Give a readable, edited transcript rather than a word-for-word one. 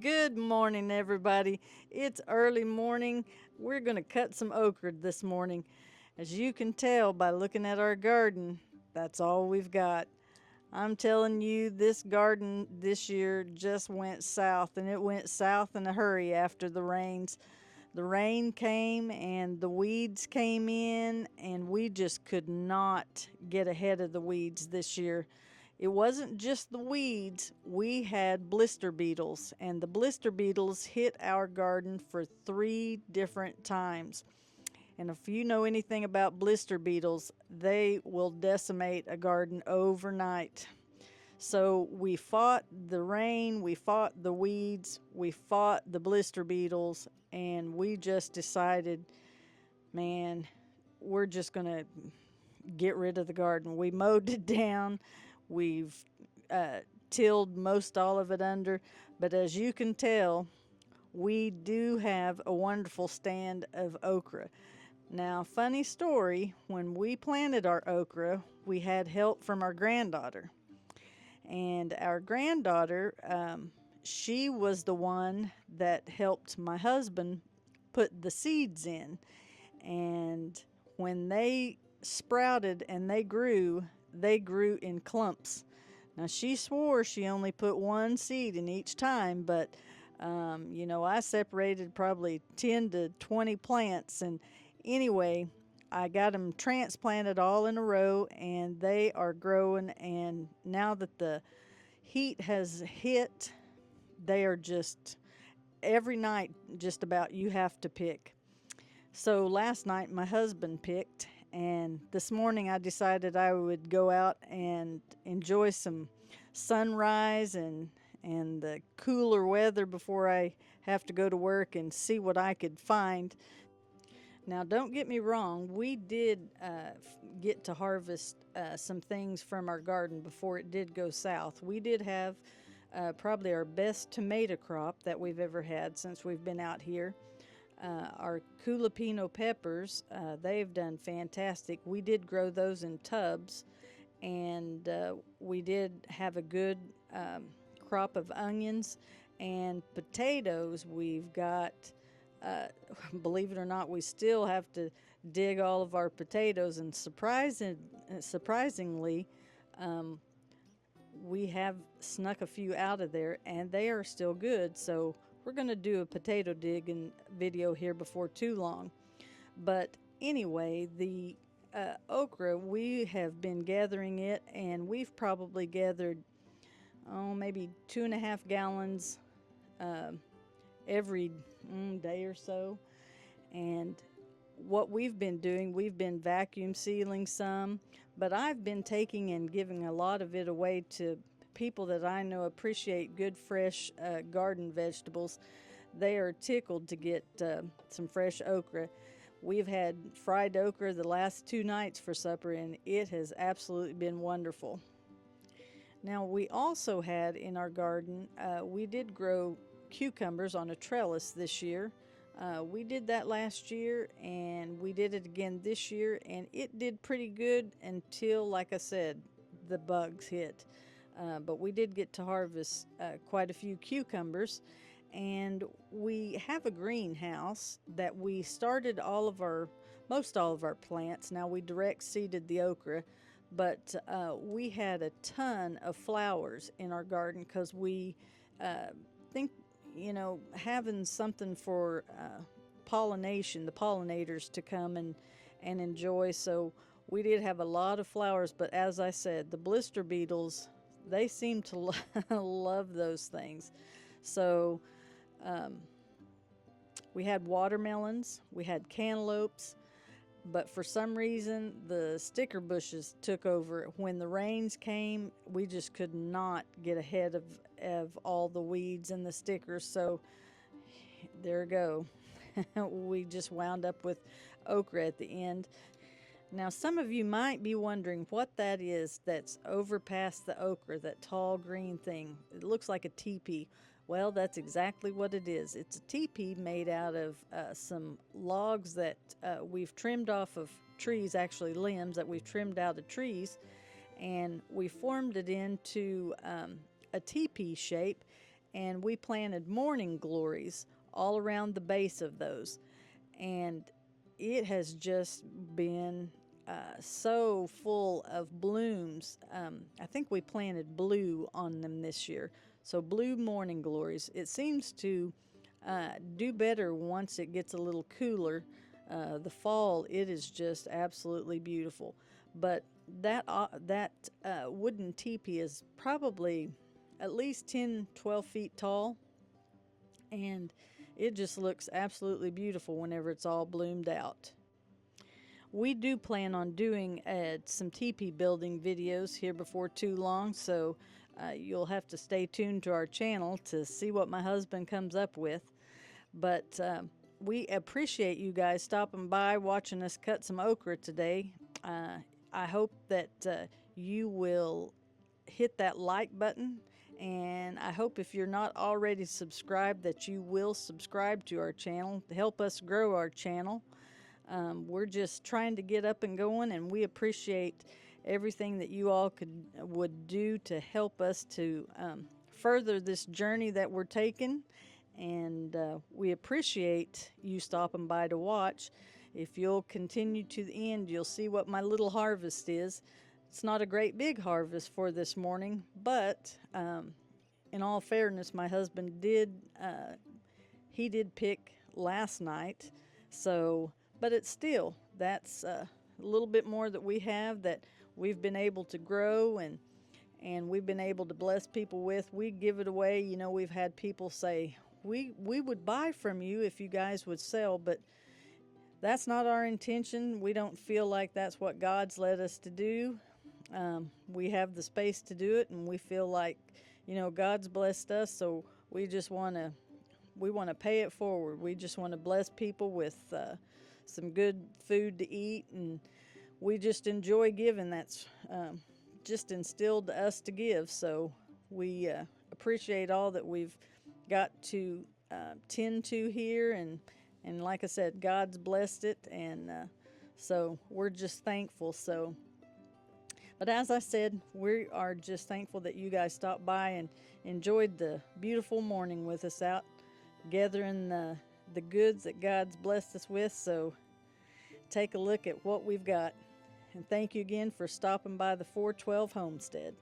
Good morning, everybody. It's early morning. We're going to cut some okra this morning. As you can tell by looking at our garden, that's all we've got. I'm telling you, this garden this year just went south, and it went south in a hurry after the rains. The rain came and the weeds came in, and we just could not get ahead of the weeds this year. It wasn't just the weeds, we had blister beetles, and the blister beetles hit our garden for 3 different times. And if you know anything about blister beetles, they will decimate a garden overnight. So we fought the rain, we fought the weeds, we fought the blister beetles, and we just decided, man, we're just going to get rid of the garden. We mowed it down, we've tilled most all of it under, but as you can tell, we do have a wonderful stand of okra. Now, funny story, when we planted our okra, we had help from our granddaughter. And our granddaughter, she was the one that helped my husband put the seeds in. And when they sprouted and they grew in clumps. Now, she swore she only put one seed in each time, but I separated probably 10 to 20 plants. And anyway, I got them transplanted all in a row, and they are growing. And now that the heat has hit, they are just every night, just about you have to pick. So last night my husband picked, and this morning I decided I would go out and enjoy some sunrise and the cooler weather before I have to go to work and see what I could find. Now, don't get me wrong, we did get to harvest some things from our garden before it did go south. We did have probably our best tomato crop that we've ever had since we've been out here. Our Culipino peppers, they've done fantastic. We did grow those in tubs, and we did have a good crop of onions and potatoes. We've got, believe it or not, we still have to dig all of our potatoes, and surprisingly, we have snuck a few out of there, and they are still good. So we're going to do a potato digging video here before too long. But anyway, the okra, we have been gathering it, and we've probably gathered, maybe 2.5 gallons every day or so. And what we've been doing, we've been vacuum sealing some, but I've been taking and giving a lot of it away to people that I know appreciate good fresh garden vegetables. They are tickled to get some fresh okra. We've had fried okra the last 2 nights for supper, and it has absolutely been wonderful. Now, we also had in our garden, we did grow cucumbers on a trellis this year. We did that last year, and we did it again this year, and it did pretty good until, like I said, the bugs hit. But we did get to harvest quite a few cucumbers, and we have a greenhouse that we started most all of our plants. Now, we direct seeded the okra, but we had a ton of flowers in our garden because we think, having something for pollination, the pollinators to come and enjoy. So we did have a lot of flowers, but as I said, the blister beetles, they seem to love those things. So we had watermelons, we had cantaloupes, but for some reason the sticker bushes took over. When the rains came, we just could not get ahead of all the weeds and the stickers, so there we go. We just wound up with okra at the end. Now, some of you might be wondering what that is that's over past the okra, that tall green thing. It looks like a teepee. Well, that's exactly what it is. It's a teepee made out of some logs that we've trimmed off of trees, actually limbs that we've trimmed out of trees, and we formed it into a teepee shape, and we planted morning glories all around the base of those. And it has just been so full of blooms. I think we planted blue on them this year. So, blue morning glories. It seems to do better once it gets a little cooler. The fall, it is just absolutely beautiful. But that wooden teepee is probably at least 10, 12 feet tall, and it just looks absolutely beautiful whenever it's all bloomed out. We do plan on doing some teepee building videos here before too long, so you'll have to stay tuned to our channel to see what my husband comes up with. But we appreciate you guys stopping by, watching us cut some okra today. I hope that you will hit that like button, and I hope if you're not already subscribed that you will subscribe to our channel to help us grow our channel. We're just trying to get up and going, and we appreciate everything that you all would do to help us to further this journey that we're taking. And we appreciate you stopping by to watch. If you'll continue to the end, you'll see what my little harvest is. It's not a great big harvest for this morning, but in all fairness, my husband he did pick last night. So, but it's still, that's a little bit more that we have that we've been able to grow, and we've been able to bless people with. We give it away. You know, we've had people say, we would buy from you if you guys would sell, but that's not our intention. We don't feel like that's what God's led us to do. We have the space to do it, and we feel like, you know, God's blessed us, so we just want to pay it forward. We just want to bless people with some good food to eat, and we just enjoy giving. That's just instilled to us to give. So we appreciate all that we've got to tend to here, and like I said, God's blessed it, and so we're just thankful. So, but as I said, we are just thankful that you guys stopped by and enjoyed the beautiful morning with us out gathering the goods that God's blessed us with. So take a look at what we've got. And thank you again for stopping by the 412 Homestead.